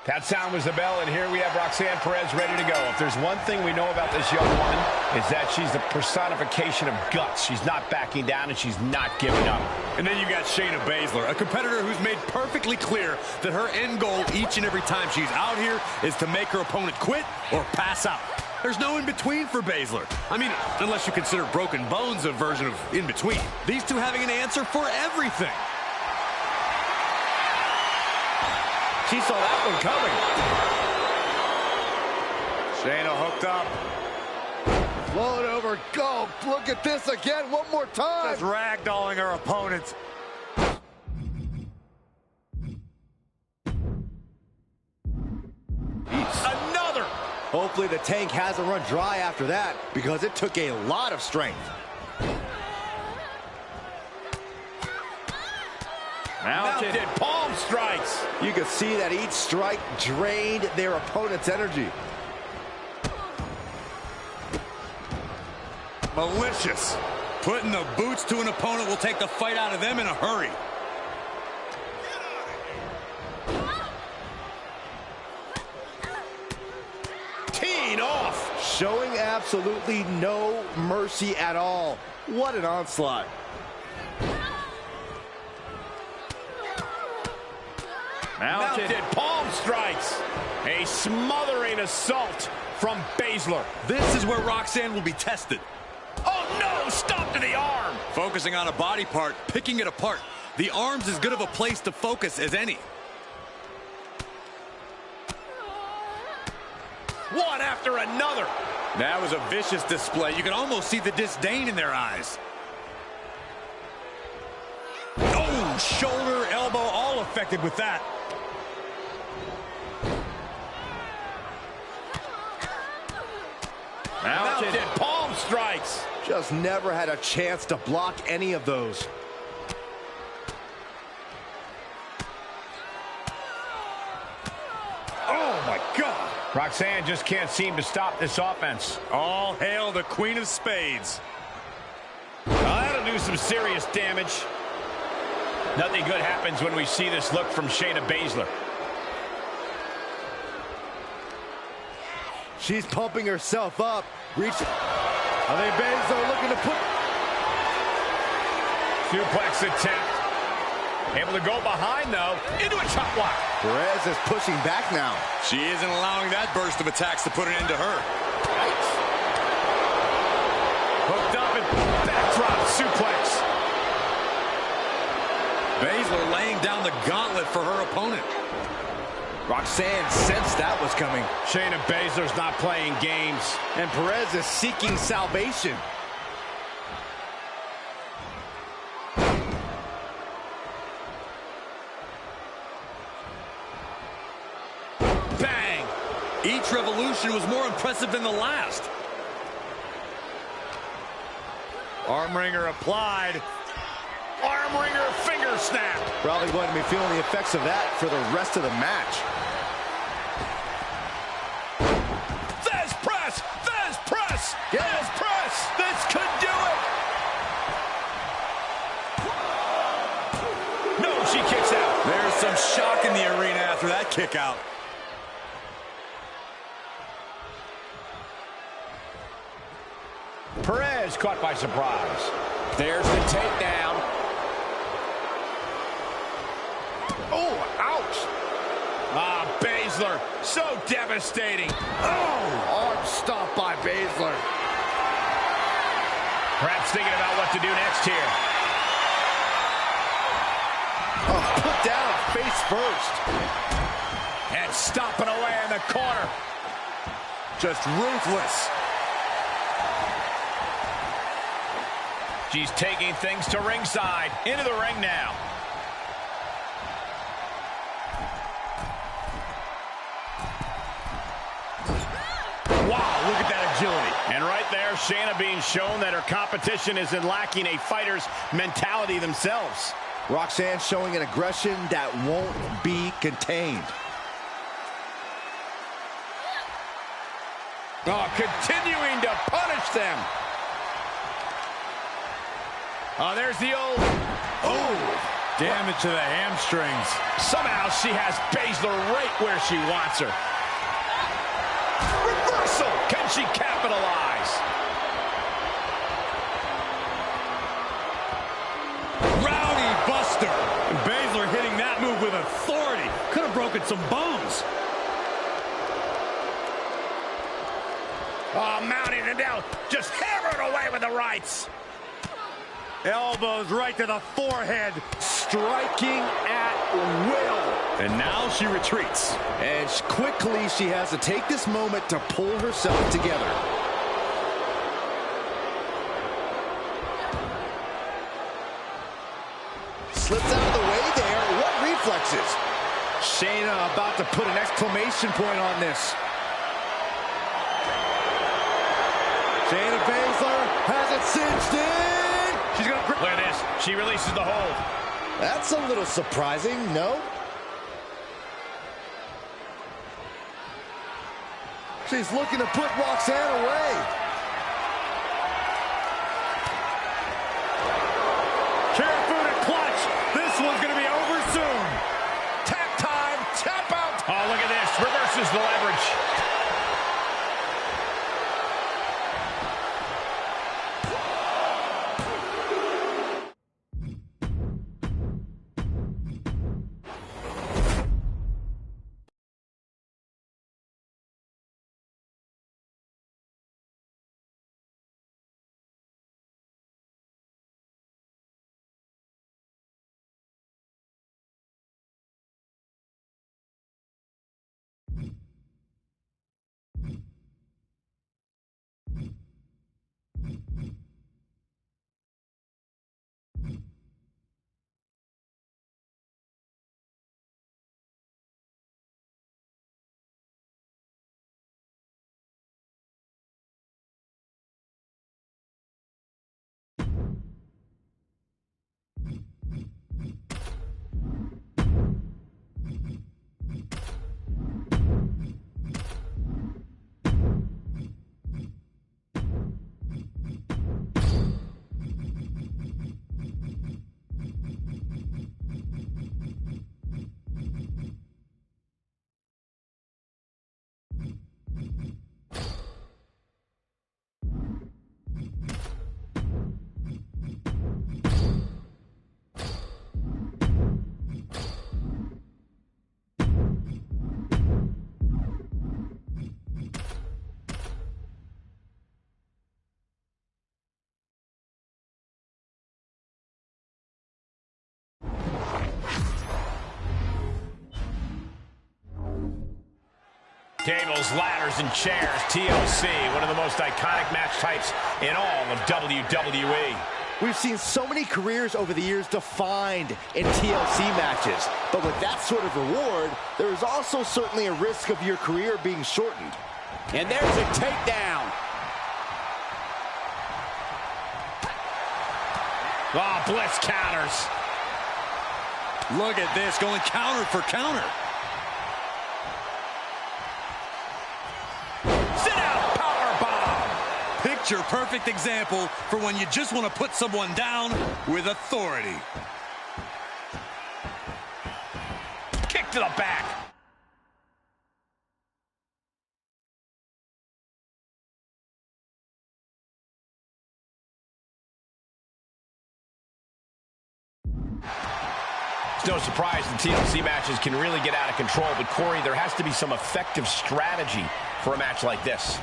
That sound was the bell, and here we have Roxanne Perez ready to go. If there's one thing we know about this young woman, is that she's the personification of guts. She's not backing down, and she's not giving up. And then you got Shayna Baszler, a competitor who's made perfectly clear that her end goal each and every time she's out here is to make her opponent quit or pass out. There's no in-between for Baszler. I mean, unless you consider Broken Bones a version of in-between. These two having an answer for everything. She saw that one coming. Shayna hooked up. Float over, go. Look at this again, one more time. Just ragdolling her opponent. Another. Hopefully the tank hasn't run dry after that, because it took a lot of strength. Mounted palm strikes. You can see that each strike drained their opponent's energy. Malicious. Putting the boots to an opponent will take the fight out of them in a hurry. Teeing off. Showing absolutely no mercy at all. What an onslaught. Mounted palm strikes. A smothering assault from Baszler. This is where Roxanne will be tested. Oh no, stop to the arm. Focusing on a body part, picking it apart. The arm's as good of a place to focus as any. One after another. That was a vicious display. You can almost see the disdain in their eyes. Oh, shoulder, elbow, all affected with that. Mounted palm strikes. Just never had a chance to block any of those. Oh, my God. Roxanne just can't seem to stop this offense. All hail the Queen of Spades. That'll do some serious damage. Nothing good happens when we see this look from Shayna Baszler. She's pumping herself up. I think Baszler looking to put... Suplex attempt. Able to go behind, though, into a chop block. Perez is pushing back now. She isn't allowing that burst of attacks to put an end to her. Yikes. Hooked up and backdrop suplex. Baszler laying down the gauntlet for her opponent. Roxanne sensed that was coming. Shayna Baszler's not playing games. And Perez is seeking salvation. Bang! Each revolution was more impressive than the last. Arm wringer applied. Arm wringer finger snap. Probably going to be feeling the effects of that for the rest of the match. Thesz press! Thesz press! Thesz press! This could do it! No, she kicks out. There's some shock in the arena after that kick out. Perez caught by surprise. There's the takedown. Oh, ouch. Ah, Baszler, so devastating. Oh, arm stomp by Baszler. Perhaps thinking about what to do next here. Oh, put down face first. And stomping away in the corner. Just ruthless. She's taking things to ringside. Into the ring now. Wow, look at that agility. And right there, Shayna being shown that her competition isn't lacking a fighter's mentality themselves. Roxanne showing an aggression that won't be contained. Oh, continuing to punish them. Oh, there's the old... Oh! Damage to the hamstrings. Somehow she has Baszler right where she wants her. Reversal! Can she capitalize? Rowdy Buster. And Baszler hitting that move with authority. Could have broken some bones. Oh, mounting it down. Just hammer it away with the rights. Elbows right to the forehead. Striking at will. And now she retreats. And quickly she has to take this moment to pull herself together. Slips out of the way there. What reflexes? Shayna about to put an exclamation point on this. Shayna Baszler has it cinched in. She's going to grip. Look at this. She releases the hold. That's a little surprising, no? She's looking to put Roxanne away. Kirifuda clutch. This one's going to be over soon. Tap time. Tap out. Oh, look at this. Reverses the leverage. Tables, ladders, and chairs. TLC, one of the most iconic match types in all of WWE. We've seen so many careers over the years defined in TLC matches. But with that sort of reward, there is also certainly a risk of your career being shortened. And there's a takedown. Oh, Bliss counters. Look at this, going counter for counter. Picture perfect example for when you just want to put someone down with authority. Kick to the back. It's no surprise the TLC matches can really get out of control, but Corey, there has to be some effective strategy for a match like this.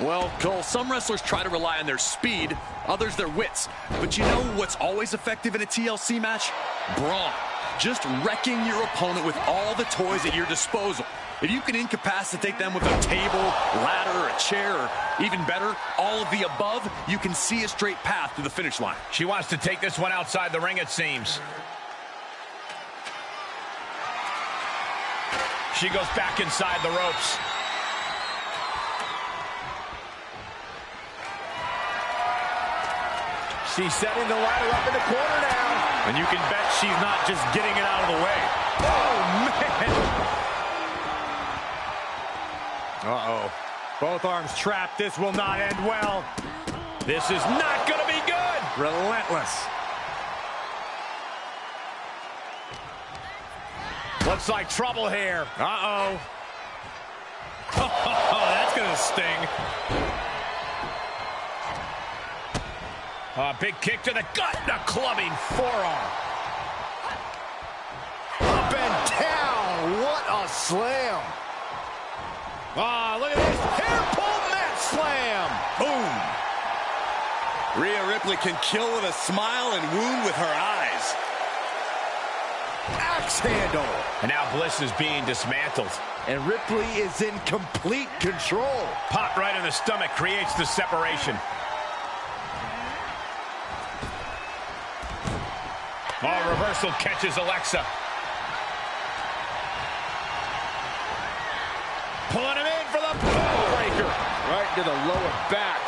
Well, Cole, some wrestlers try to rely on their speed, others their wits. But you know what's always effective in a TLC match? Brawn. Just wrecking your opponent with all the toys at your disposal. If you can incapacitate them with a table, ladder, or a chair, or even better, all of the above, you can see a straight path to the finish line. She wants to take this one outside the ring, it seems. She goes back inside the ropes. She's setting the ladder up in the corner now. And you can bet she's not just getting it out of the way. Oh, man. Uh-oh. Both arms trapped. This will not end well. This is not going to be good. Relentless. Looks like trouble here. Uh-oh. Oh, that's going to sting. Big kick to the gut and a clubbing forearm. Up and down. What a slam. Look at this. Hair pull mat slam. Boom. Rhea Ripley can kill with a smile and wound with her eyes. Axe handle. And now Bliss is being dismantled. And Ripley is in complete control. Pop right in the stomach creates the separation. Reversal catches Alexa. Pulling him in for the breaker. Right to the lower back.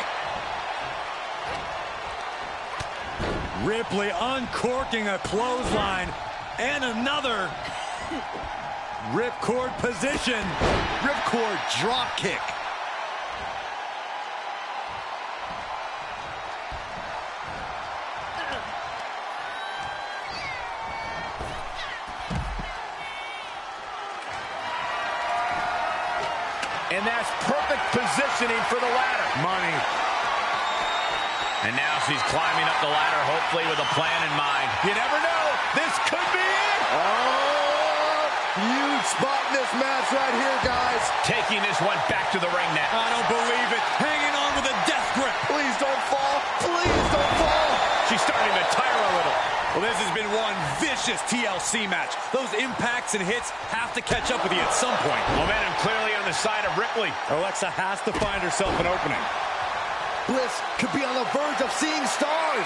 Ripley uncorking a clothesline. And another. Ripcord position. Ripcord drop kick. And that's perfect positioning for the ladder. Money. And now she's climbing up the ladder, hopefully with a plan in mind. You never know. This could be it. Oh, huge spot in this match right here, guys. Taking this one back to the ring net. I don't believe it. Hanging on with a death grip. Please don't fall. Please don't fall. She's starting to tire a little. Well, this has been one vicious TLC match. Those impacts and hits have to catch up with you at some point. Momentum clearly on the side of Ripley. Alexa has to find herself an opening. Bliss could be on the verge of seeing stars.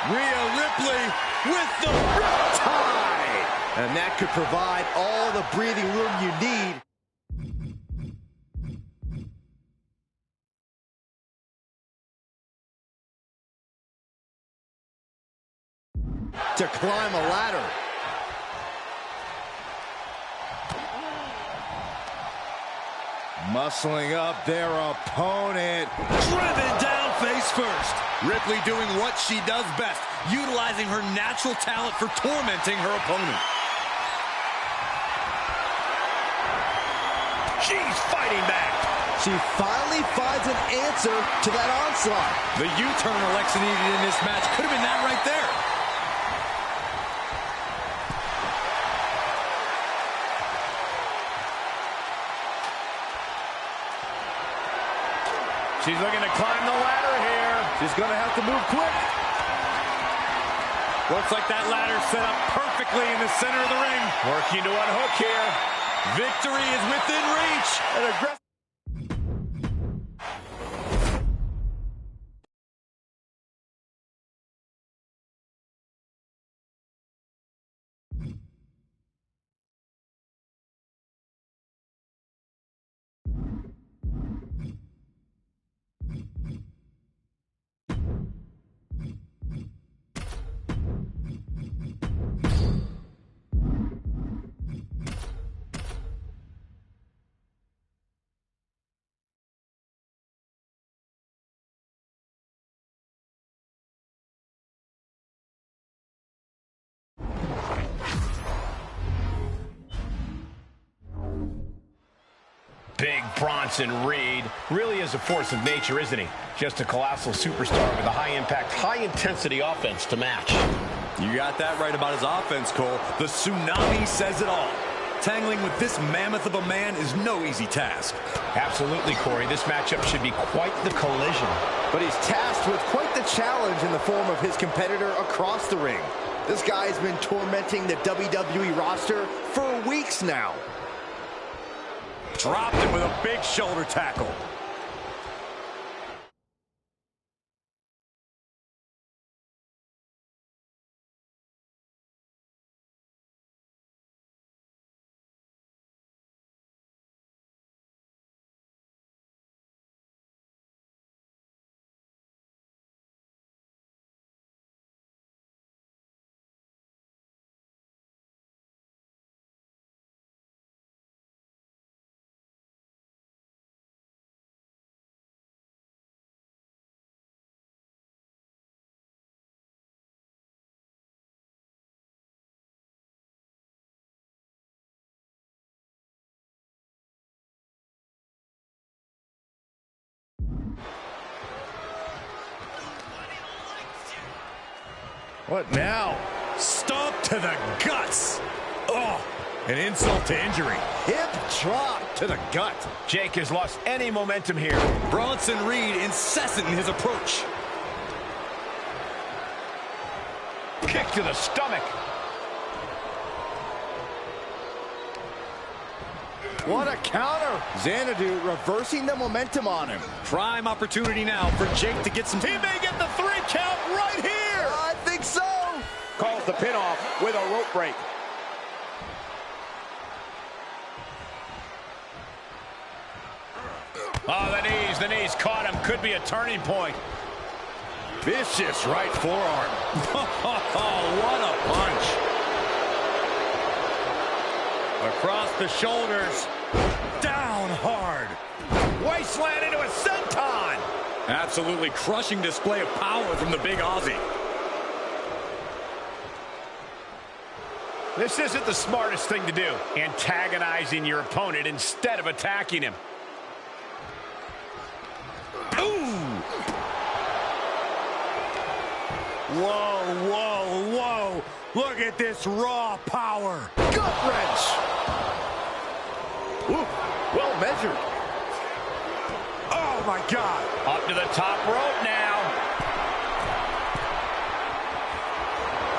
Rhea Ripley with the riptide. And that could provide all the breathing room you need to climb a ladder. Muscling up their opponent. Driven down face first. Ripley doing what she does best, utilizing her natural talent for tormenting her opponent. She's fighting back. She finally finds an answer to that onslaught. The U-turn Alexa needed in this match could have been that right there. She's looking to climb the ladder here. She's going to have to move quick. Looks like that ladder set up perfectly in the center of the ring. Working to unhook here. Victory is within reach. An aggressive. Big Bronson Reed really is a force of nature, isn't he? Just a colossal superstar with a high-impact, high-intensity offense to match. You got that right about his offense, Cole. The tsunami says it all. Tangling with this mammoth of a man is no easy task. Absolutely, Corey. This matchup should be quite the collision. But he's tasked with quite the challenge in the form of his competitor across the ring. This guy's been tormenting the WWE roster for weeks now. Dropped him with a big shoulder tackle. What now? Stomp to the guts. Oh, an insult to injury. Hip drop to the gut. Jake has lost any momentum here. Bronson Reed incessant in his approach. Kick to the stomach. What a counter. Xanadu reversing the momentum on him. Prime opportunity now for Jake to get some... He may get the 3 count right here. I think so. Calls the pin off with a rope break. Oh, the knees caught him. Could be a turning point. Vicious right forearm. Oh, what a punch. Across the shoulders. Down hard. Wasteland into a senton. Absolutely crushing display of power from the big Aussie. This isn't the smartest thing to do. Antagonizing your opponent instead of attacking him. Whoa, whoa, whoa. Look at this raw power. Gut wrench. Ooh, well measured. Oh, my God. Up to the top rope now.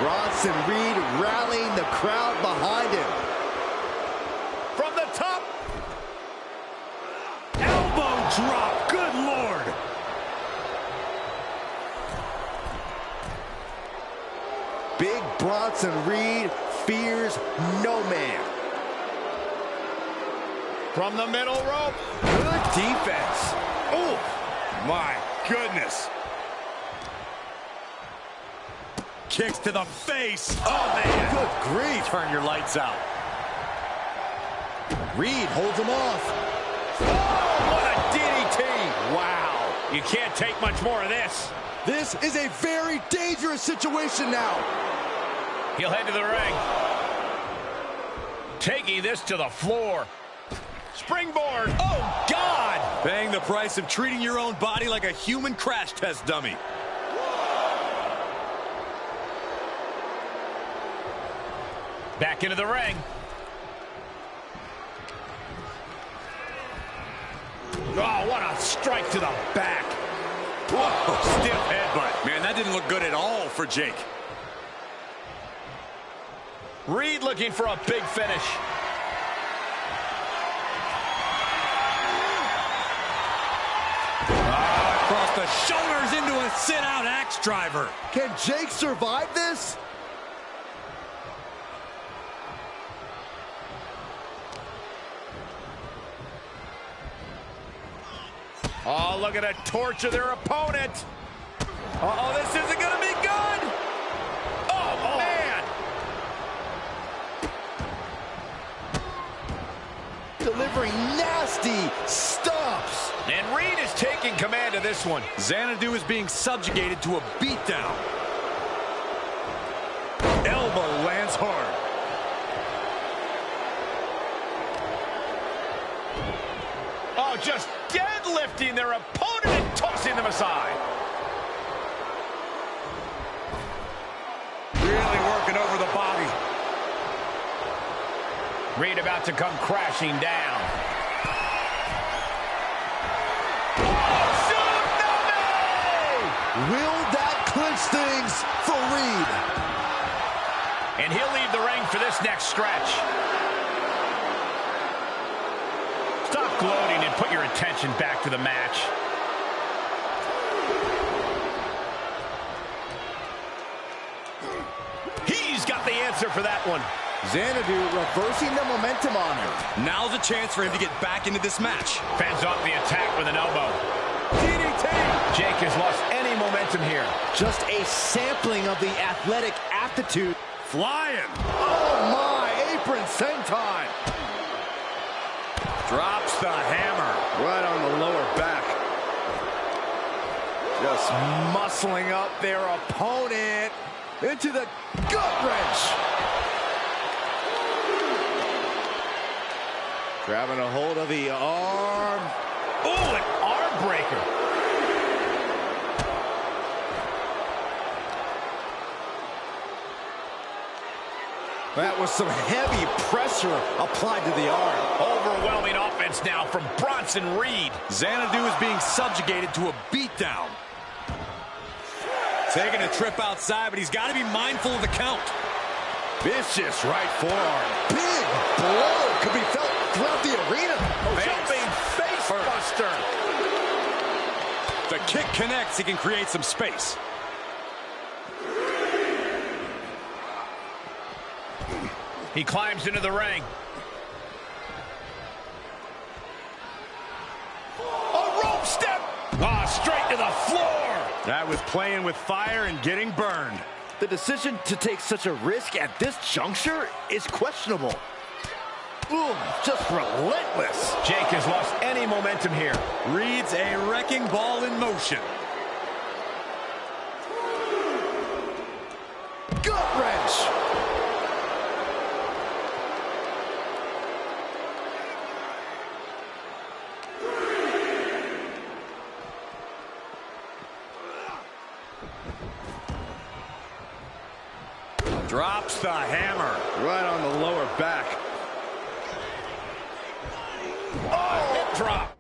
Bronson Reed rallying the crowd behind him. From the top. Elbow drop. Good Lord. Big Bronson Reed fears no man. From the middle rope. Good defense. Oh, my goodness. Kicks to the face. Oh, man. Good grief. Turn your lights out. Reed holds him off. Oh, what a DDT. Wow. You can't take much more of this. This is a very dangerous situation now. He'll head to the ring. Taking this to the floor. Springboard. Oh, God. Paying the price of treating your own body like a human crash test dummy. Back into the ring. Oh, what a strike to the back. Whoa, stiff headbutt. Man, that didn't look good at all for Jake. Reed looking for a big finish. Across the shoulders into a sit-out axe driver. Can Jake survive this? Oh, look at a torture their opponent. Uh-oh, this isn't going to be good. Oh, man. Delivering nasty stomps. And Reed is taking command of this one. Xanadu is being subjugated to a beatdown. Elbow lands hard. Oh, just deadlifting their opponent and tossing them aside. Really working over the body. Reed about to come crashing down. Oh, tsunami! Will that clinch things for Reed? And he'll leave the ring for this next stretch. Stop gloating and put your attention back to the match. He's got the answer for that one. Xanadu reversing the momentum on him. Now's a chance for him to get back into this match. Fends off the attack with an elbow. DDT! Jake has lost any momentum here. Just a sampling of the athletic aptitude. Flying. Oh my, apron senton. Drops the hammer. Right on the lower back. Just muscling up their opponent into the gut wrench. Grabbing a hold of the arm. Oh, an arm breaker. That was some heavy pressure applied to the arm. Overwhelming offense now from Bronson Reed. Xanadu is being subjugated to a beatdown. Taking a trip outside, but he's got to be mindful of the count. Vicious right forearm. Big blow could be felt throughout the arena. Jumping face buster. The kick connects. He can create some space. He climbs into the ring. A rope step. Straight to the floor. That was playing with fire and getting burned. The decision to take such a risk at this juncture is questionable. Ooh, just relentless. Jake has lost any momentum here. Reed's a wrecking ball in motion. Gut wrench. Drops the hammer. Right on the lower back. Oh, hip drop.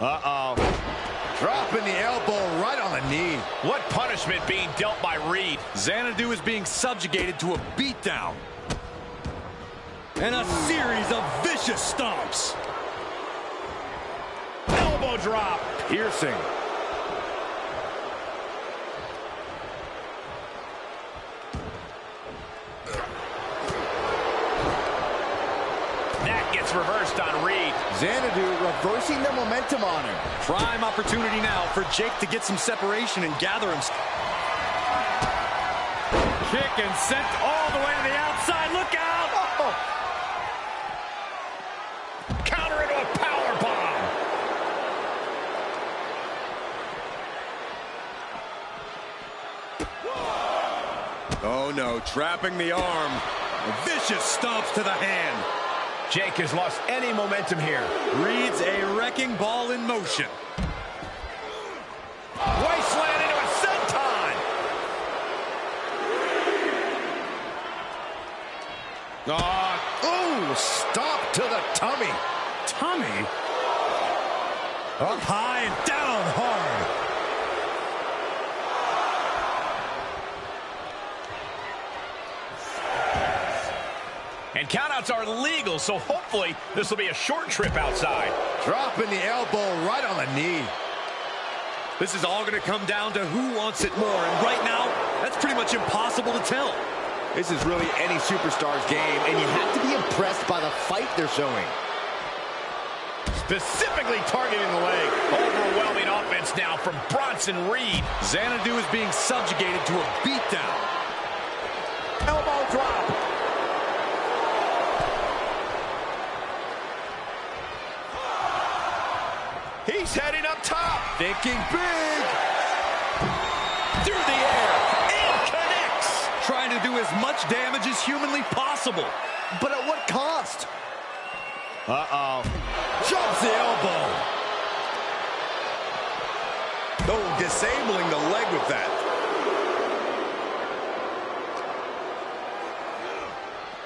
Uh-oh. Dropping the elbow right on the knee. What punishment being dealt by Reed. Xanadu is being subjugated to a beatdown. And a series of vicious stomps. Elbow drop. Piercing. That gets reversed on Reed. Xanadu reversing the momentum on him. Prime opportunity now for Jake to get some separation and gather him. Kick and sent all the way to the outside. Look out! Oh. Counter into a power bomb. Oh no, trapping the arm. Vicious stomps to the hand. Jake has lost any momentum here. Reed's a wrecking ball in motion. Wasteland into a senton. Oh, stop to the tummy. Tummy? Up high and down hard. And countouts are legal, so hopefully this will be a short trip outside. Dropping the elbow right on the knee. This is all going to come down to who wants it more. And right now, that's pretty much impossible to tell. This is really any superstar's game, and you have to be impressed by the fight they're showing. Specifically targeting the leg. Overwhelming offense now from Bronson Reed. Xanadu is being subjugated to a beatdown. Elbow drop. He's heading up top. Thinking big. Through the air. And connects. Trying to do as much damage as humanly possible. But at what cost? Uh-oh. Jumps the elbow. Oh, disabling the leg with that.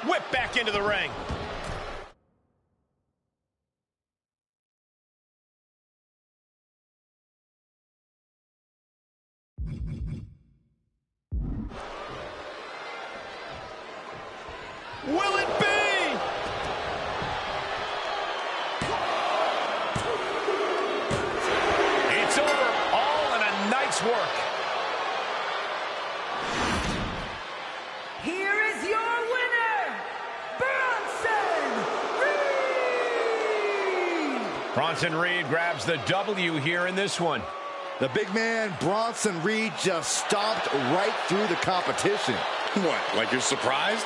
Whip back into the ring. Will it be? It's over, all in a night's work. Here is your winner, Bronson Reed! Bronson Reed grabs the W here in this one. The big man, Bronson Reed, just stomped right through the competition. What, like you're surprised?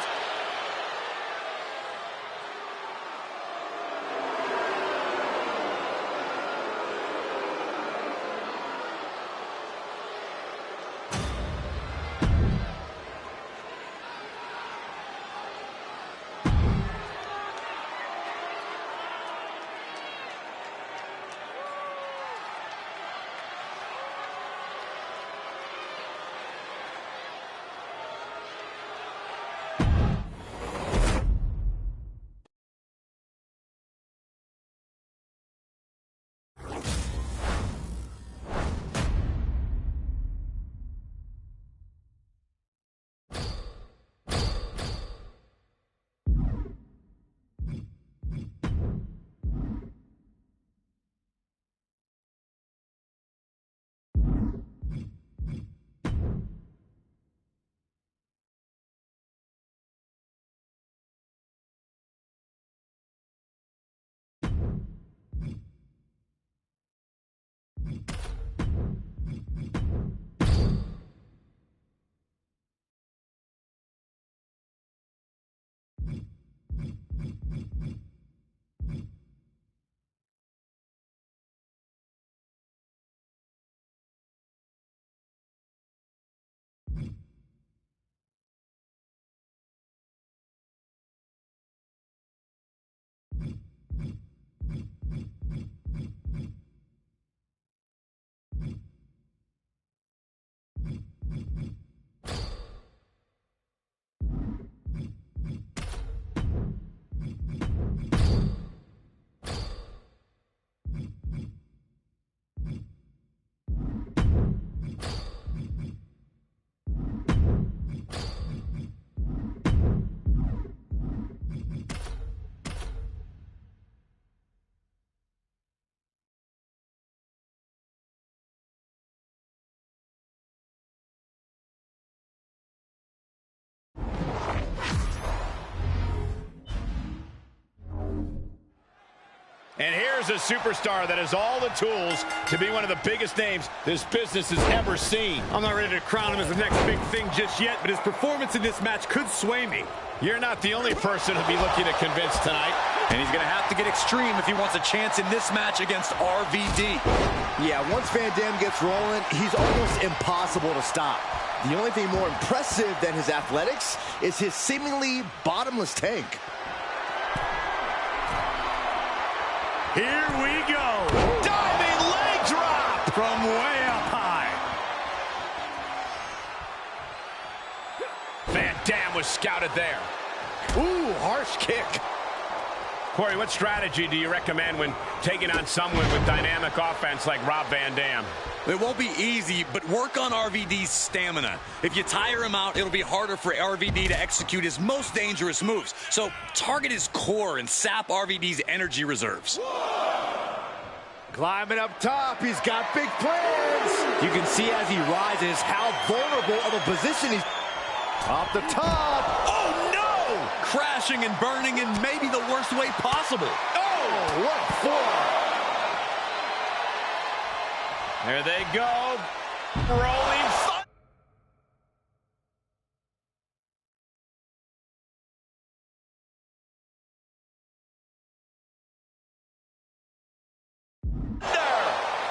And here's a superstar that has all the tools to be one of the biggest names this business has ever seen. I'm not ready to crown him as the next big thing just yet, but his performance in this match could sway me. You're not the only person who'll be looking to convince tonight. And he's going to have to get extreme if he wants a chance in this match against RVD. Yeah, once Van Dam gets rolling, he's almost impossible to stop. The only thing more impressive than his athletics is his seemingly bottomless tank. Here we go. Diving leg drop From way up high. Van Dam was scouted there. Ooh, harsh kick. Corey, what strategy do you recommend when taking on someone with dynamic offense like Rob Van Dam? It won't be easy, but work on RVD's stamina. If you tire him out, it'll be harder for RVD to execute his most dangerous moves. So target his core and sap RVD's energy reserves. Climbing up top, he's got big plans. You can see as he rises how vulnerable of a position he's... Off the top. Oh, no! Crashing and burning in maybe the worst way possible. Oh, what a form. There they go. Rolling.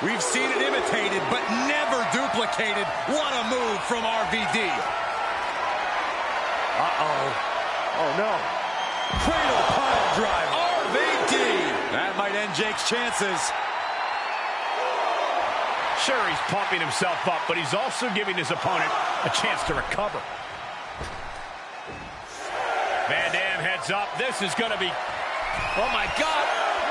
We've seen it imitated, but never duplicated. What a move from RVD. Uh-oh. Oh, no. Cradle pile drive. RVD. That might end Jake's chances. Sure, he's pumping himself up, but he's also giving his opponent a chance to recover. Van Dam heads up. This is going to be... Oh, my God.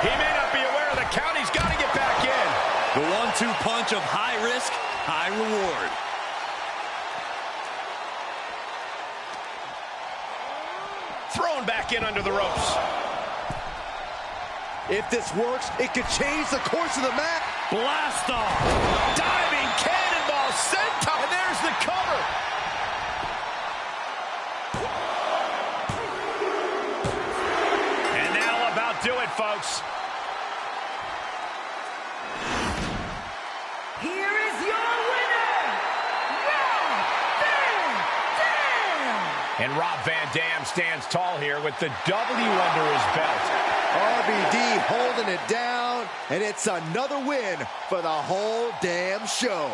He may not be aware of the count. He's got to get back in. The 1-2 punch of high risk, high reward. thrown back in under the ropes. If this works, it could change the course of the match. Blast off. Diving cannonball senton. And there's the cover. And that'll about do it, folks. Here is your winner, Rob Van Dam! And Rob Van Dam stands tall here with the W under his belt. RVD holding it down, and it's another win for the whole damn show.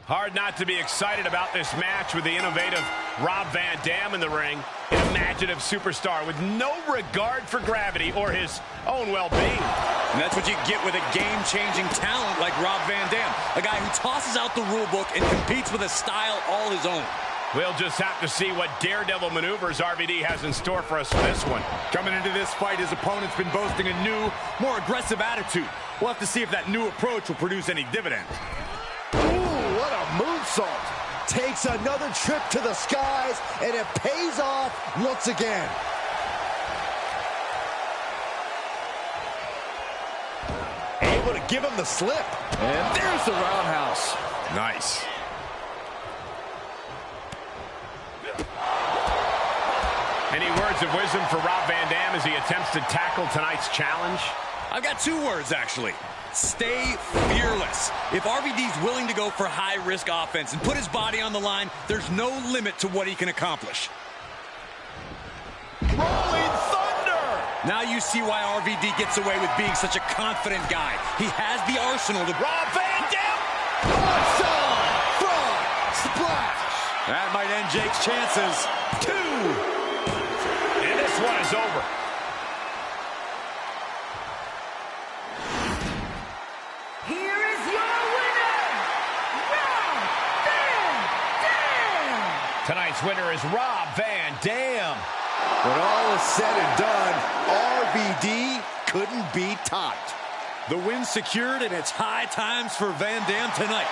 Hard not to be excited about this match with the innovative Rob Van Dam in the ring. An imaginative superstar with no regard for gravity or his own well-being. And that's what you get with a game-changing talent like Rob Van Dam. A guy who tosses out the rule book and competes with a style all his own. We'll just have to see what daredevil maneuvers RVD has in store for us for this one. Coming into this fight, his opponent's been boasting a new, more aggressive attitude. We'll have to see if that new approach will produce any dividends. What a moonsault. Takes another trip to the skies, and it pays off once again. Able to give him the slip. And there's the roundhouse. Nice. Any words of wisdom for Rob Van Dam as he attempts to tackle tonight's challenge? I've got 2 words, actually. Stay fearless. If RVD's willing to go for high-risk offense and put his body on the line, there's no limit to what he can accomplish. Rolling Thunder! Now you see why RVD gets away with being such a confident guy. He has the arsenal to... Rob Van Dam! Side, front, splash. That might end Jake's chances. 2! And this one is over. Here is your winner, Rob Van Dam! Tonight's winner is Rob Van Dam. When all is said and done, RVD couldn't be topped. The win secured, and it's high times for Van Dam tonight.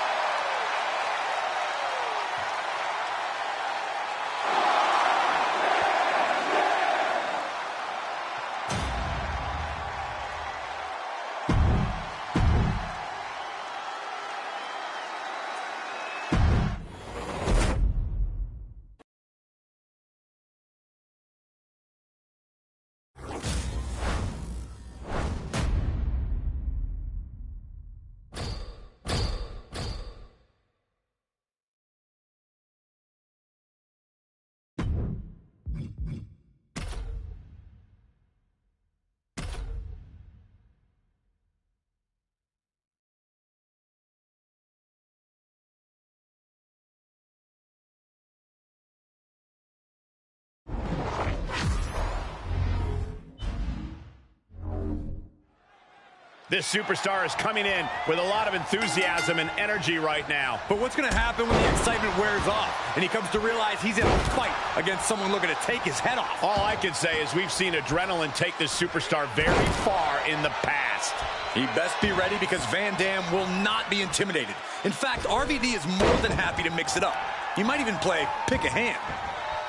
This superstar is coming in with a lot of enthusiasm and energy right now. But what's going to happen when the excitement wears off and he comes to realize he's in a fight against someone looking to take his head off? All I can say is we've seen adrenaline take this superstar very far in the past. He best be ready because Van Dam will not be intimidated. In fact, RVD is more than happy to mix it up. He might even play pick a hand.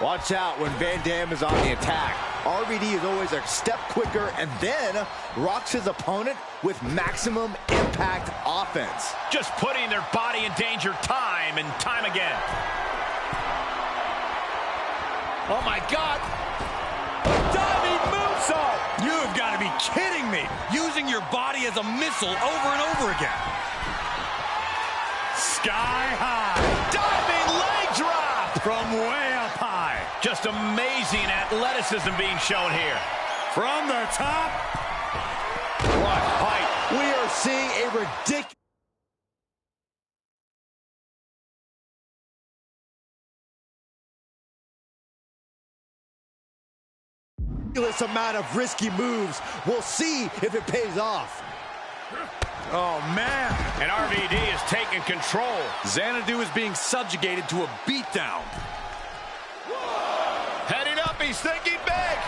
Watch out when Van Dam is on the attack. RVD is always a step quicker and then rocks his opponent with maximum impact offense. Just putting their body in danger time and time again. Oh my God! A diving moonsault! You've got to be kidding me! Using your body as a missile over and over again. Sky high. Diving leg drop! From way up high. Just amazing athleticism being shown here. From the top. What height! We are seeing a ridiculous amount of risky moves. We'll see if it pays off. Oh, man. And RVD is taking control. Xanadu is being subjugated to a beatdown. Heading up, he's thinking big.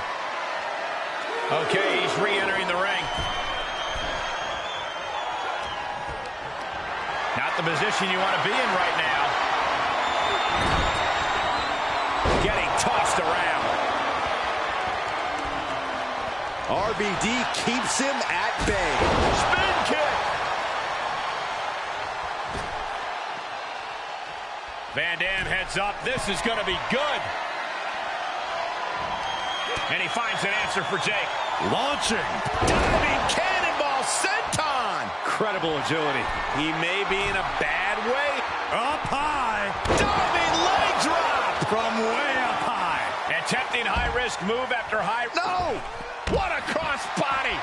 Okay, he's re-entering the ring. Not the position you want to be in right now. Getting tossed around. RVD keeps him at bay. Spin kick. Van Dam heads up. This is going to be good. And he finds an answer for Jake. Launching. Diving cannonball senton. Incredible agility. He may be in a bad way. Up high. Diving leg drop. From way up high. Attempting high-risk move after high... No! What a cross body.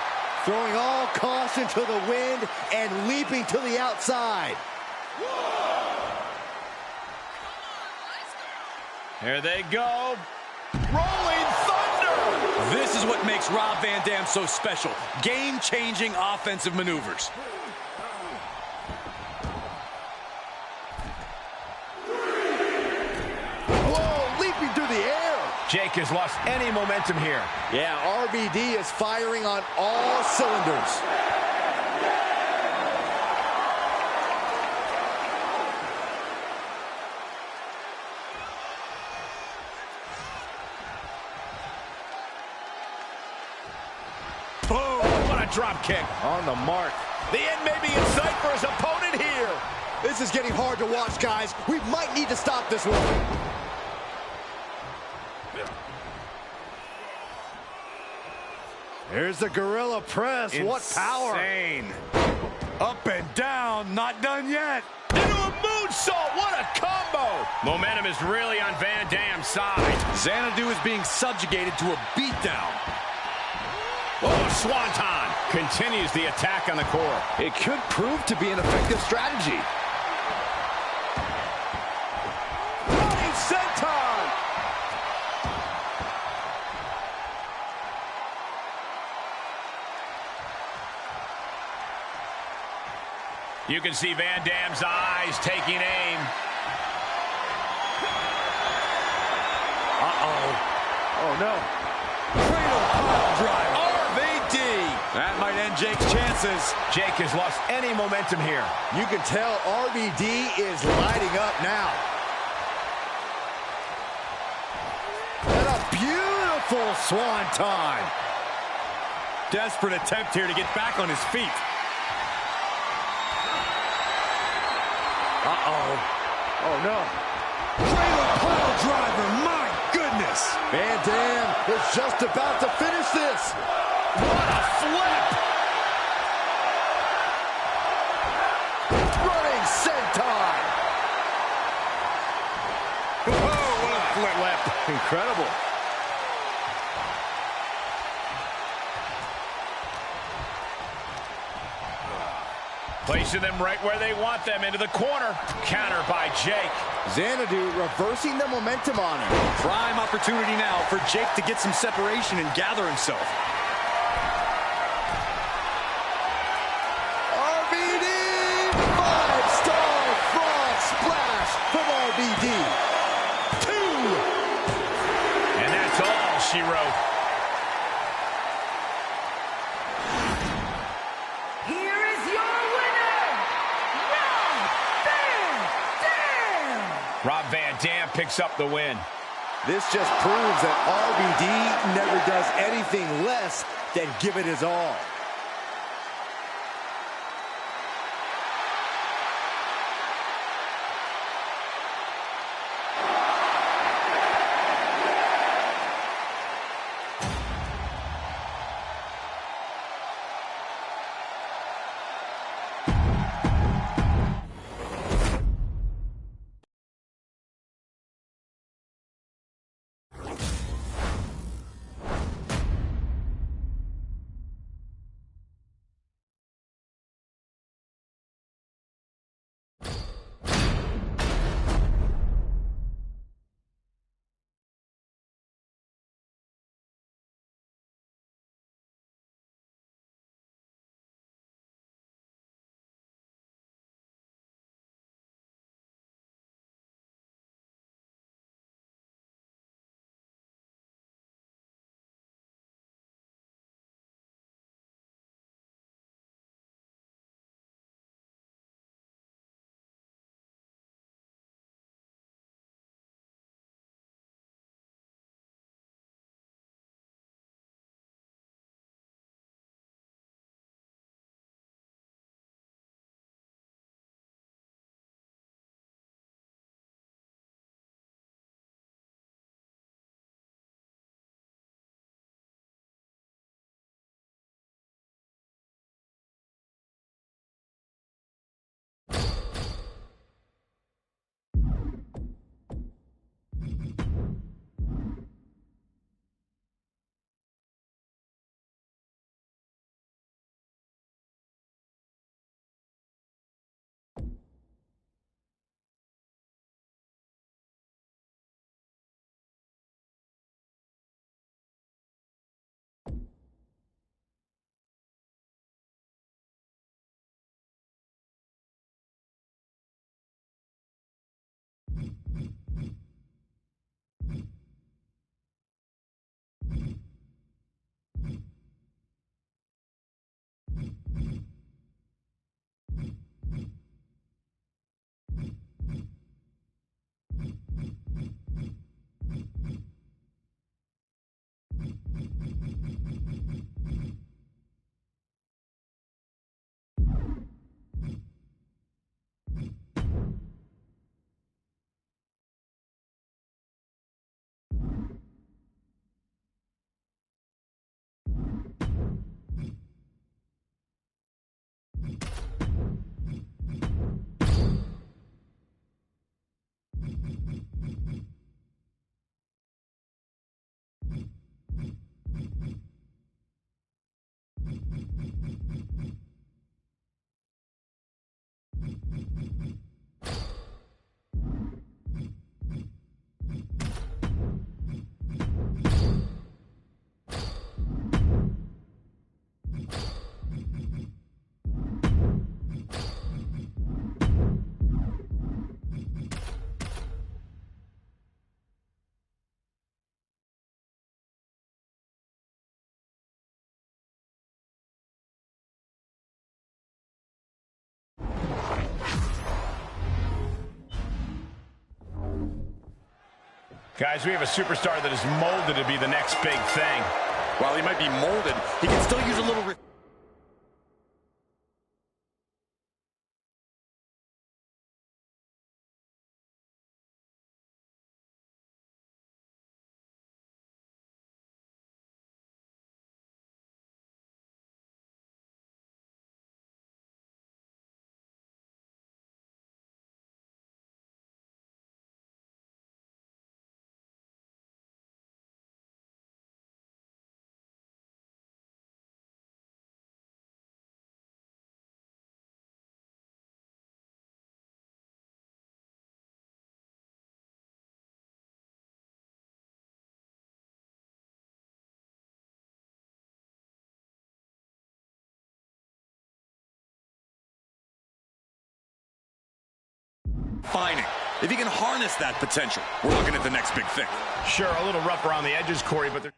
Throwing all caution to the wind and leaping to the outside. There they go. Rolling thunder. This is what makes Rob Van Dam so special. Game-changing offensive maneuvers. Whoa, leaping through the air. Jake has lost any momentum here. Yeah, RVD is firing on all cylinders. Boom! What a drop kick. On the mark. The end may be in sight for his opponent here. This is getting hard to watch, guys. We might need to stop this one. Here's the gorilla press. Insane. What power. Up and down. Not done yet. Into a moonsault. What a combo. Momentum is really on Van Dam's side. Xanadu is being subjugated to a beatdown. Oh, Swanton continues the attack on the core. It could prove to be an effective strategy. Running senton. You can see Van Dam's eyes taking aim. Uh-oh. Oh, no. Cradle pile driver. RVD. That might end Jake's chances. Jake has lost any momentum here. You can tell RVD is lighting up now. And a beautiful swanton. Desperate attempt here to get back on his feet. Uh-oh. Oh, no. Cradle pile driver, my goodness. Van Dam is just about to finish this. What a flip! Running senton. Oh, what a flip. Incredible. Placing them right where they want them, into the corner. Counter by Jake. Xanadu reversing the momentum on him. Prime opportunity now for Jake to get some separation and gather himself. RVD! 5-star frog splash from RVD. 2! And that's all she wrote. Here is your winner, Rob Van Dam! Rob Van Dam picks up the win. This just proves that RVD never does anything less than give it his all. Guys, we have a superstar that is molded to be the next big thing. While he might be molded, he can still use a little... Defining. If he can harness that potential, we're looking at the next big thing. Sure, a little rough around the edges, Corey, but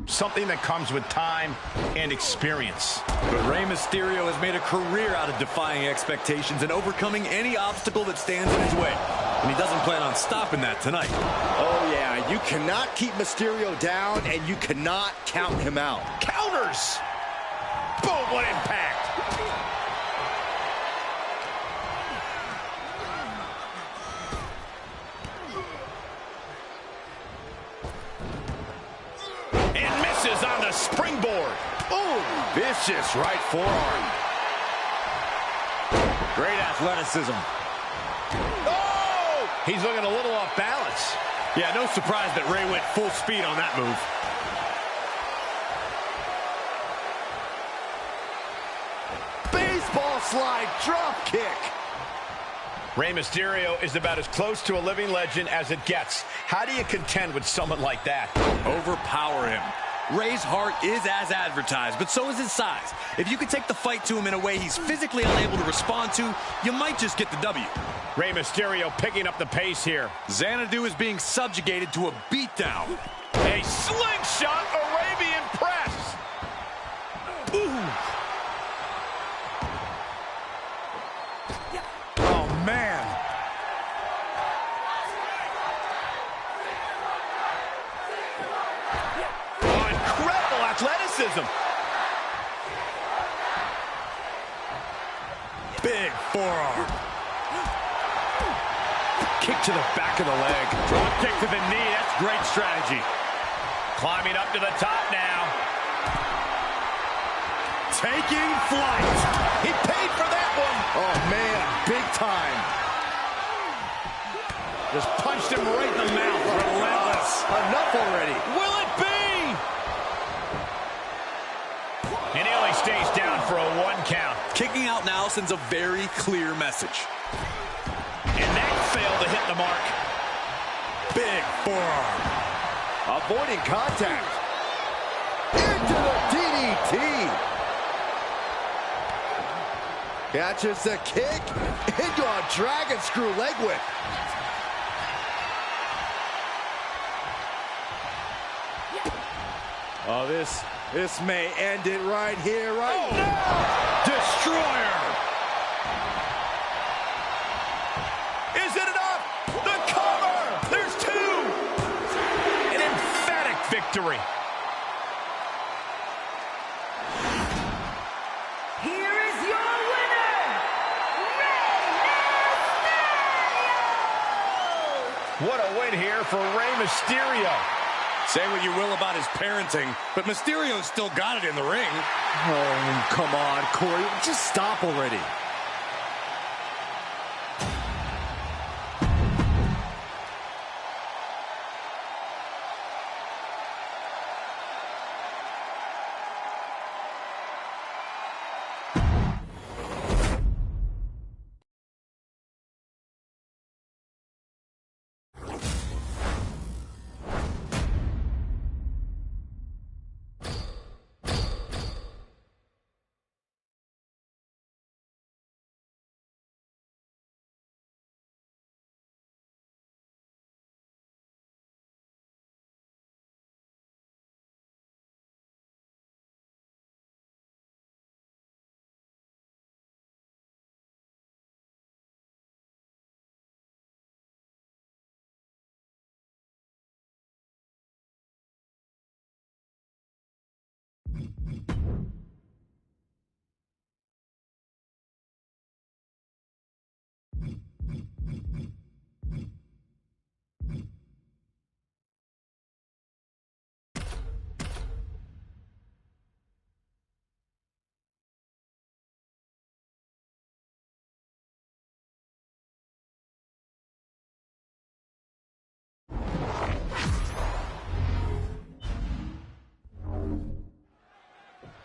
something that comes with time and experience. But Rey Mysterio has made a career out of defying expectations and overcoming any obstacle that stands in his way. And he doesn't plan on stopping that tonight. Oh, yeah. You cannot keep Mysterio down, and you cannot count him out. Counters! Boom, what impact! And misses on the springboard. Boom! Vicious right forearm. Great athleticism. Oh! He's looking a little off balance. Yeah, no surprise that Rey went full speed on that move. Baseball slide drop kick. Rey Mysterio is about as close to a living legend as it gets. How do you contend with someone like that? Overpower him. Rey's heart is as advertised, but so is his size. If you can take the fight to him in a way he's physically unable to respond to, you might just get the W. Rey Mysterio picking up the pace here. Xanadu is being subjugated to a beatdown. A slingshot Arabian press. Ooh. Oh, man. Oh, incredible athleticism. Big forearm. Kick to the back of the leg. Drop kick to the knee. That's great strategy. Climbing up to the top now. Taking flight. He paid for that one. Oh, man, big time. Just punched him right in the mouth. Relentless. Enough already. Will it be? And he only stays down for a 1 count. Kicking out now sends a very clear message. And that failed to hit the mark. Big forearm. Avoiding contact. Into the DDT. Catches the kick into a dragon screw leg whip. Oh, this may end it right here, right now. Destroyer. Is it enough? The cover. There's 2. An emphatic victory. Here is your winner, Rey Mysterio! What a win here for Rey Mysterio. Say what you will about his parenting, but Mysterio's still got it in the ring. Oh, come on, Corey. Just stop already.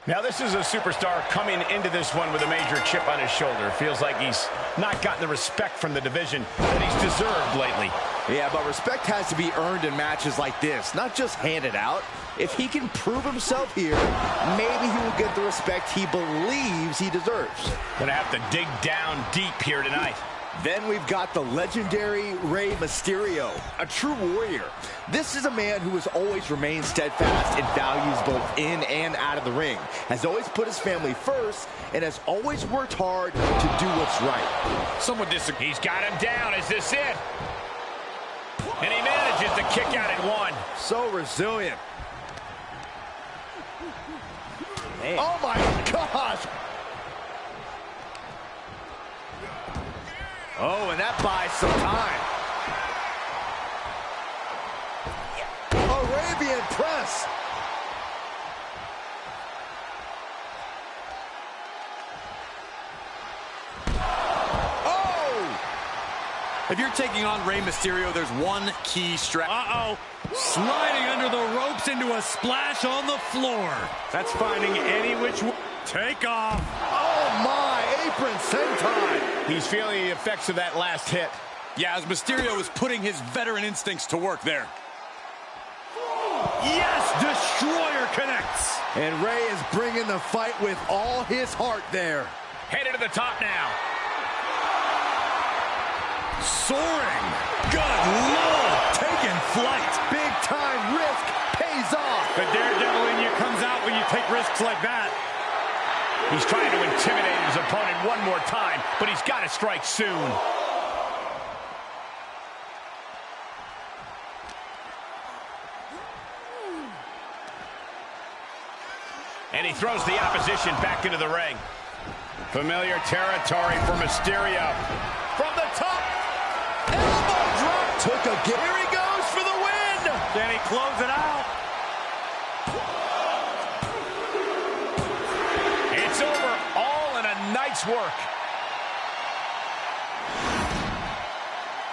Now this is a superstar coming into this one with a major chip on his shoulder. Feels like he's not gotten the respect from the division that he's deserved lately. Yeah, but respect has to be earned in matches like this, not just handed out. If he can prove himself here, maybe he will get the respect he believes he deserves. Gonna have to dig down deep here tonight. Then we've got the legendary Rey Mysterio, a true warrior. This is a man who has always remained steadfast in values both in and out of the ring, has always put his family first, and has always worked hard to do what's right. Someone disagrees. He's got him down. Is this it? And he manages to kick out at one. So resilient. Man. Oh my gosh! Oh, and that buys some time. Arabian press. Oh! If you're taking on Rey Mysterio, there's one key strategy. Sliding under the ropes into a splash on the floor. That's finding any which way. Take off. Oh my, apron senton. He's feeling the effects of that last hit. Yeah, as Mysterio is putting his veteran instincts to work there. Yes, Destroyer connects. And Rey is bringing the fight with all his heart there. Headed to the top now. Soaring. Good Lord. Taking flight. Big time risk pays off. The daredevil in you comes out when you take risks like that. He's trying to intimidate his opponent one more time, but he's got to strike soon. And he throws the opposition back into the ring. Familiar territory for Mysterio. From the top. Elbow drop. Took a get. Here he goes for the win. Can he close it out? It's over. All in a night's work.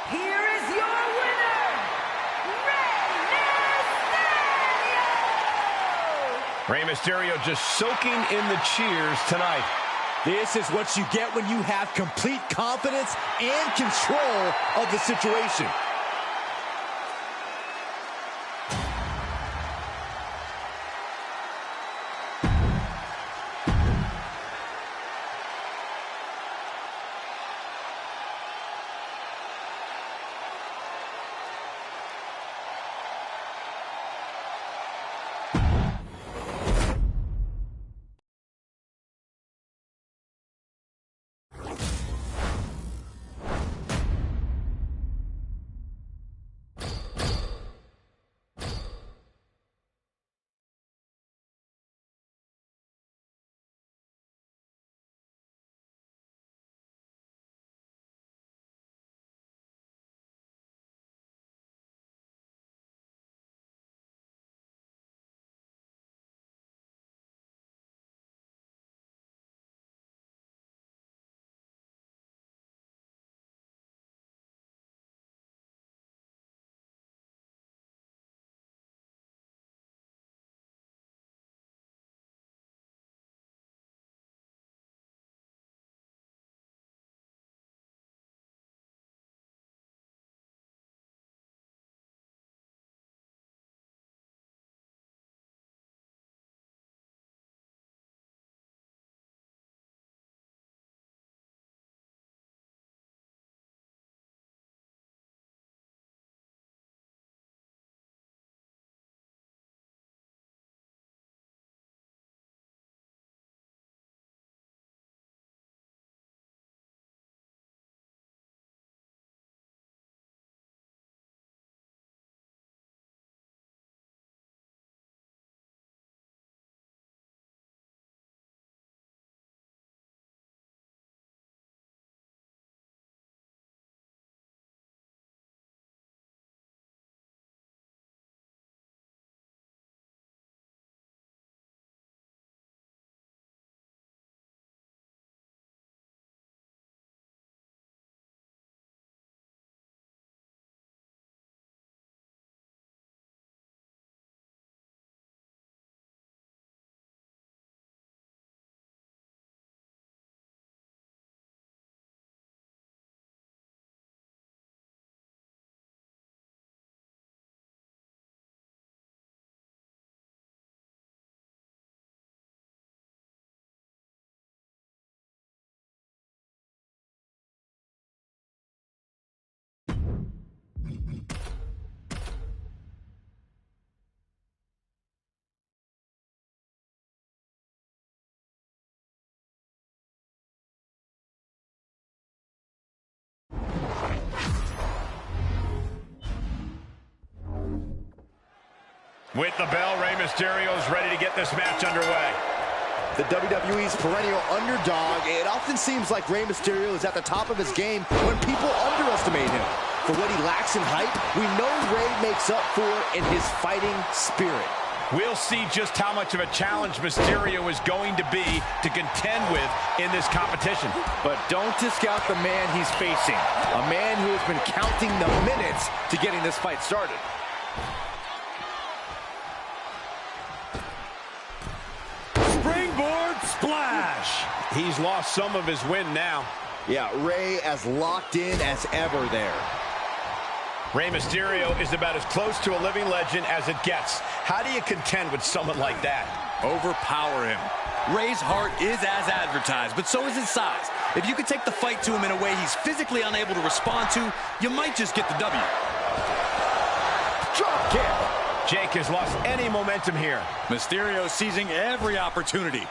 Here is your winner, Rey Mysterio! Rey Mysterio just soaking in the cheers tonight. This is what you get when you have complete confidence and control of the situation. With the bell, Rey Mysterio is ready to get this match underway. The WWE's perennial underdog, it often seems like Rey Mysterio is at the top of his game when people underestimate him. For what he lacks in height, we know Rey makes up for in his fighting spirit. We'll see just how much of a challenge Mysterio is going to be to contend with in this competition. But don't discount the man he's facing, a man who has been counting the minutes to getting this fight started. Springboard splash. He's lost some of his wind now. Yeah, Rey as locked in as ever there. Rey Mysterio is about as close to a living legend as it gets. How do you contend with someone like that? Overpower him. Rey's heart is as advertised, but so is his size. If you could take the fight to him in a way he's physically unable to respond to, you might just get the W. Drop kick. Jake has lost any momentum here. Mysterio seizing every opportunity.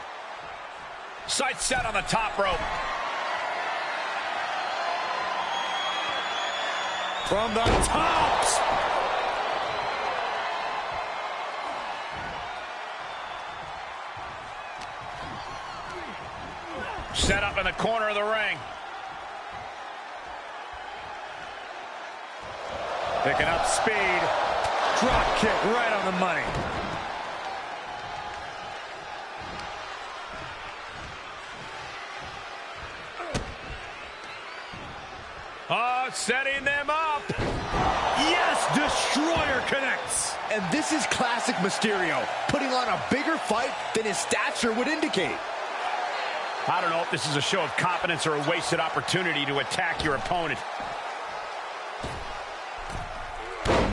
Sights set on the top rope. From the tops. Set up in the corner of the ring. Picking up speed. Drop kick right on the money. Oh, setting them up. Yes, Destroyer connects. And this is classic Mysterio, putting on a bigger fight than his stature would indicate. I don't know if this is a show of confidence or a wasted opportunity to attack your opponent.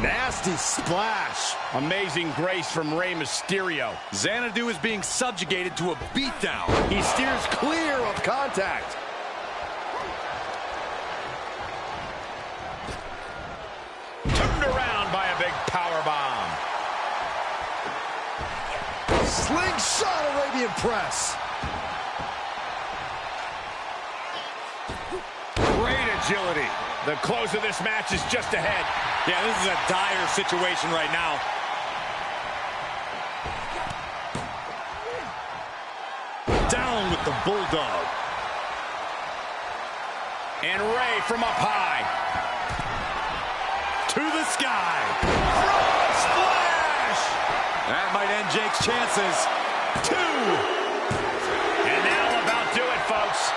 Nasty splash. Amazing grace from Rey Mysterio. Xanadu is being subjugated to a beatdown. He steers clear of contact. Turned around by a big power bomb. Slingshot Arabian press. Great agility. The close of this match is just ahead. Yeah, this is a dire situation right now. Down with the Bulldog. And Rey from up high. To the sky. Frog splash. That might end Jake's chances. 2. And that'll about do it, folks.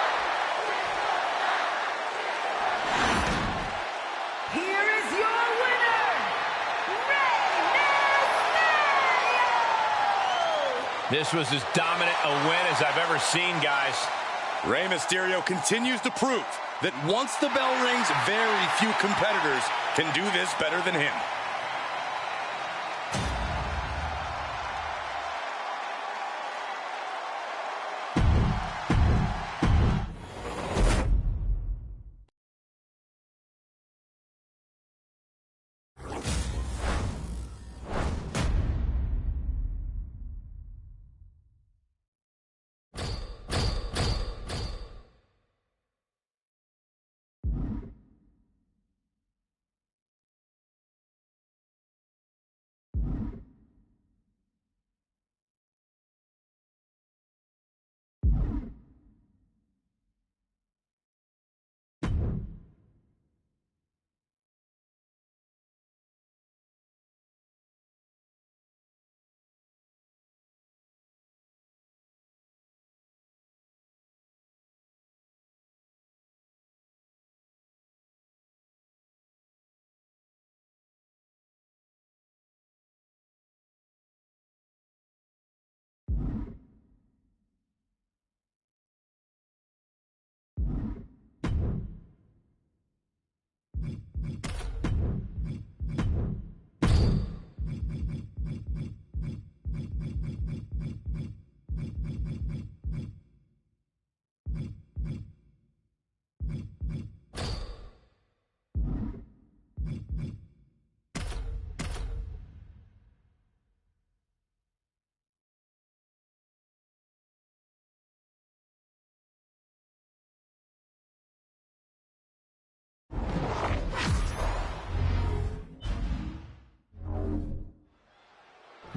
Here is your winner, Rey Mysterio! This was as dominant a win as I've ever seen, guys. Rey Mysterio continues to prove that once the bell rings, very few competitors can do this better than him.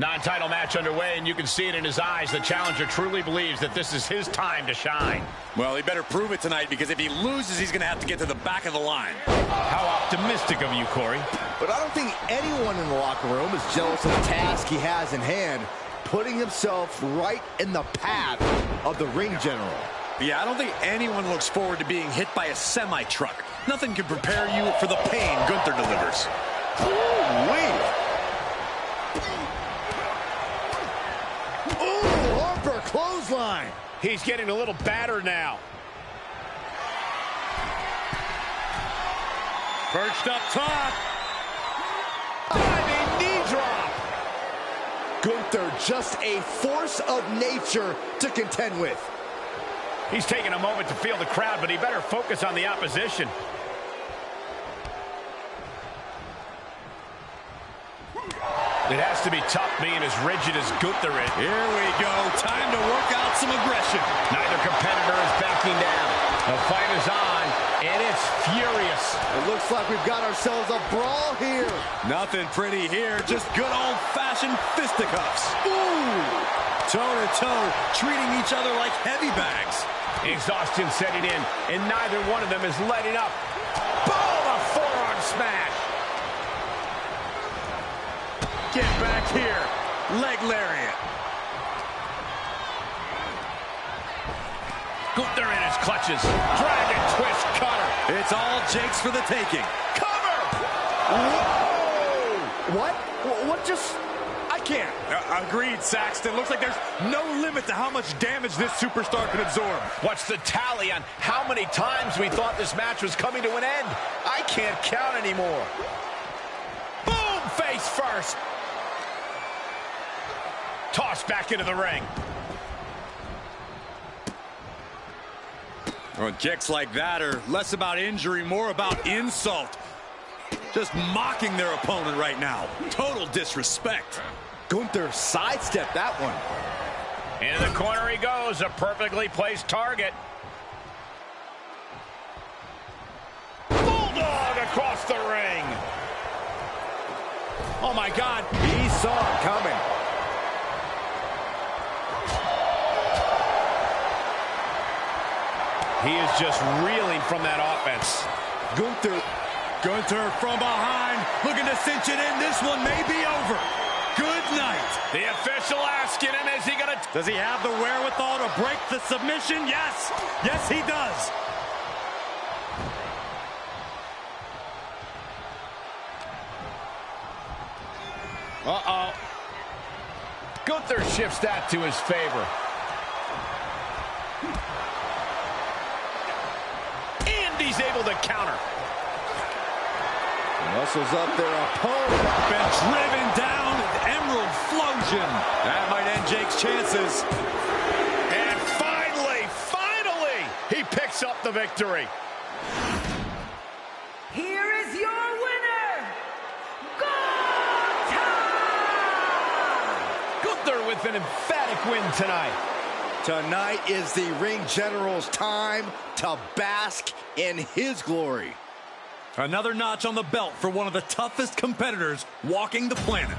Non-title match underway, and you can see it in his eyes. The challenger truly believes that this is his time to shine. Well, he better prove it tonight, because if he loses, he's going to have to get to the back of the line. How optimistic of you, Corey. But I don't think anyone in the locker room is jealous of the task he has in hand, putting himself right in the path of the ring general. Yeah, I don't think anyone looks forward to being hit by a semi-truck. Nothing can prepare you for the pain Gunther delivers. Ooh-wee. Ooh, Harper clothesline. He's getting a little battered now. Perched up top. Diving knee drop. Gunther, just a force of nature to contend with. He's taking a moment to feel the crowd, but he better focus on the opposition. It has to be tough being as rigid as Gunther is. Here we go. Time to work out some aggression. Neither competitor is backing down. The fight is on, and it's furious. It looks like we've got ourselves a brawl here. Nothing pretty here. Just good old-fashioned fisticuffs. Ooh. Toe-to-toe, treating each other like heavy bags. Exhaustion setting in, and neither one of them is letting up. Boom! A forearm smash. Get back here. Leg lariat. Gunther in his clutches. Dragon twist cutter. It's all Jake's for the taking. Cover! Whoa! What? What just... I can't. Agreed, Saxton. Looks like there's no limit to how much damage this superstar can absorb. What's the tally on how many times we thought this match was coming to an end? I can't count anymore. Boom! Face first. Tossed back into the ring. Well, kicks like that are less about injury, more about insult. Just mocking their opponent right now. Total disrespect. Gunther sidestepped that one. Into the corner he goes, a perfectly placed target. Bulldog across the ring. Oh my God. He saw it coming. He is just reeling from that offense. Gunther from behind, looking to cinch it in. This one may be over. Good night. The official asking him, is he gonna... Does he have the wherewithal to break the submission? Yes. Yes, he does. Uh-oh. Gunther shifts that to his favor. And he's able to counter. Muscles up their opponent. Been driven down. Emerald Flosion. That might end Jake's chances. And finally, he picks up the victory. Here is your winner, Gunther! Gunther with an emphatic win tonight. Tonight is the ring general's time to bask in his glory. Another notch on the belt for one of the toughest competitors walking the planet.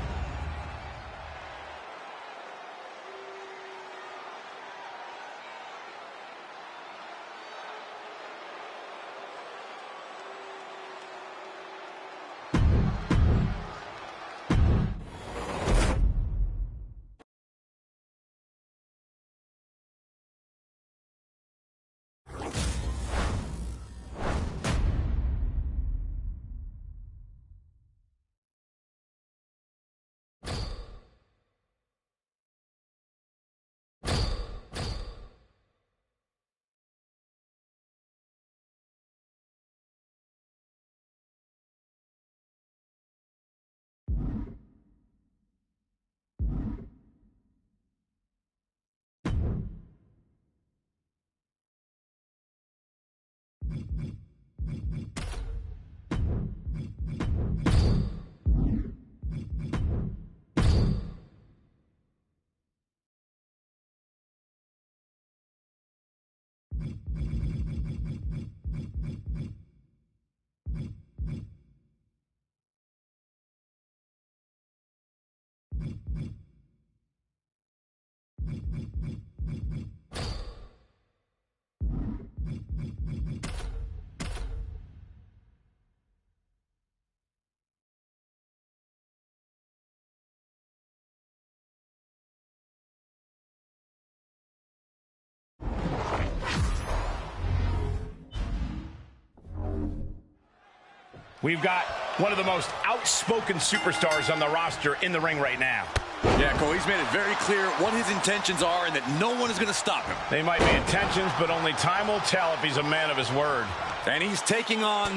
We've got one of the most outspoken superstars on the roster in the ring right now. Yeah, Cole, he's made it very clear what his intentions are and that no one is going to stop him. They might be intentions, but only time will tell if he's a man of his word. And he's taking on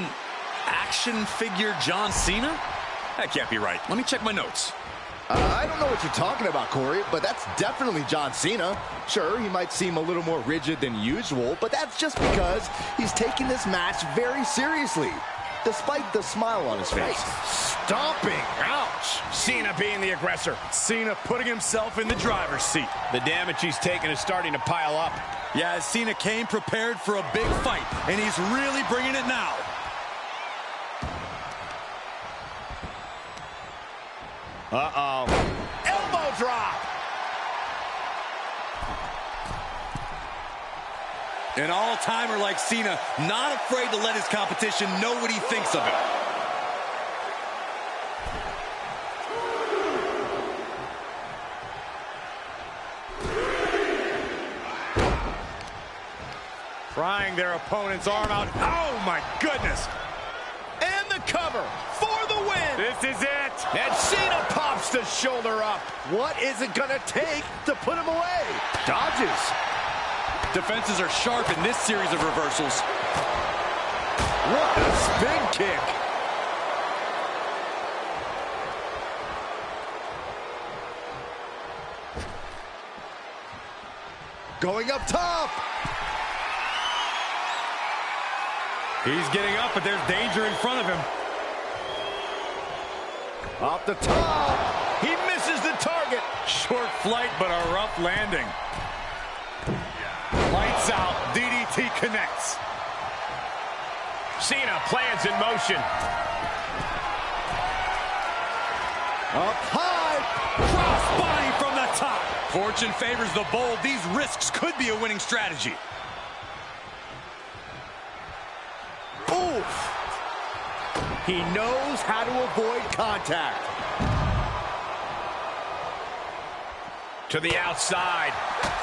action figure John Cena? That can't be right. Let me check my notes. I don't know what you're talking about, Corey, but that's definitely John Cena. Sure, he might seem a little more rigid than usual, but that's just because he's taking this match very seriously, despite the smile on his face. Stomping. Ouch. Cena being the aggressor. Cena putting himself in the driver's seat. The damage he's taken is starting to pile up. Yeah, Cena came prepared for a big fight, and he's really bringing it now. Uh-oh. Elbow drop. An all-timer like Cena, not afraid to let his competition know what he thinks of him. Prying their opponent's arm out. Oh, my goodness. And the cover for the win. This is it. And Cena pops the shoulder up. What is it gonna take to put him away? Dodges. Defenses are sharp in this series of reversals. What a spin kick. Going up top. He's getting up, but there's danger in front of him. Off the top. He misses the target. Short flight, but a rough landing. Lights out. DDT connects. Cena plans in motion. Up high. Crossbody from the top. Fortune favors the bold. These risks could be a winning strategy. Oof. He knows how to avoid contact. To the outside.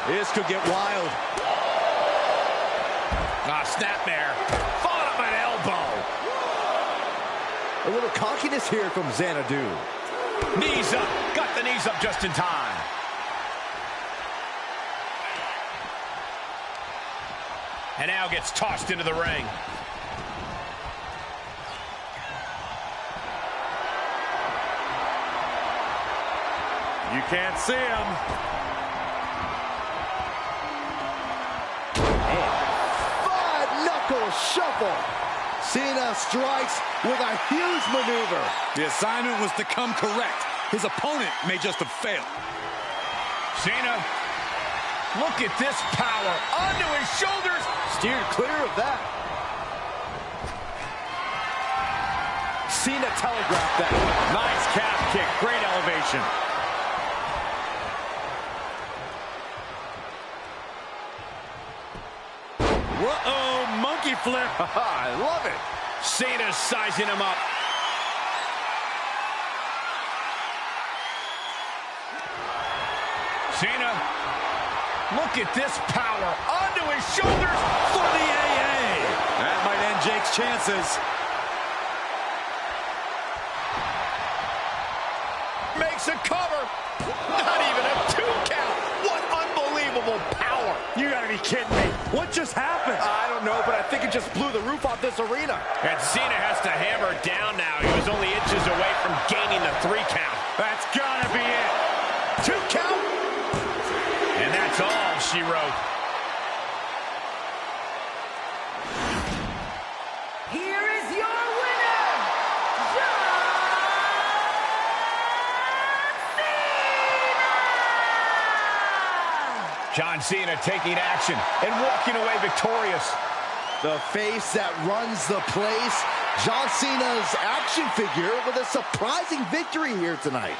This could get wild. Snapmare. Followed up by an elbow. A little cockiness here from Xanadu. Knees up. Got the knees up just in time. And now gets tossed into the ring. You can't see him. Five-knuckle shuffle. Cena strikes with a huge maneuver. The assignment was to come correct. His opponent may just have failed. Cena, look at this power. Onto his shoulders. Steered clear of that. Cena telegraphed that. Nice calf kick. Great elevation. Whoa, monkey flip. I love it. Cena's sizing him up. Cena, look at this power. Onto his shoulders For the AA. That might end Jake's chances. makes a cover. Not even a 2 count. What unbelievable power. You gotta be kidding me. What just happened? I don't know, but I think it just blew the roof off this arena. And Cena has to hammer down now. He was only inches away from gaining the 3 count. That's gotta be it. 2 count. And that's all she wrote. Here is your winner, John Cena taking action and walking away victorious. The face that runs the place. John Cena's action figure with a surprising victory here tonight.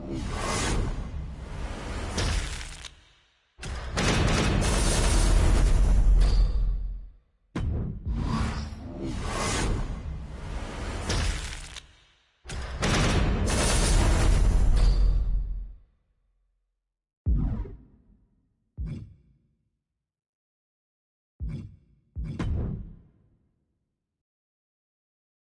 go.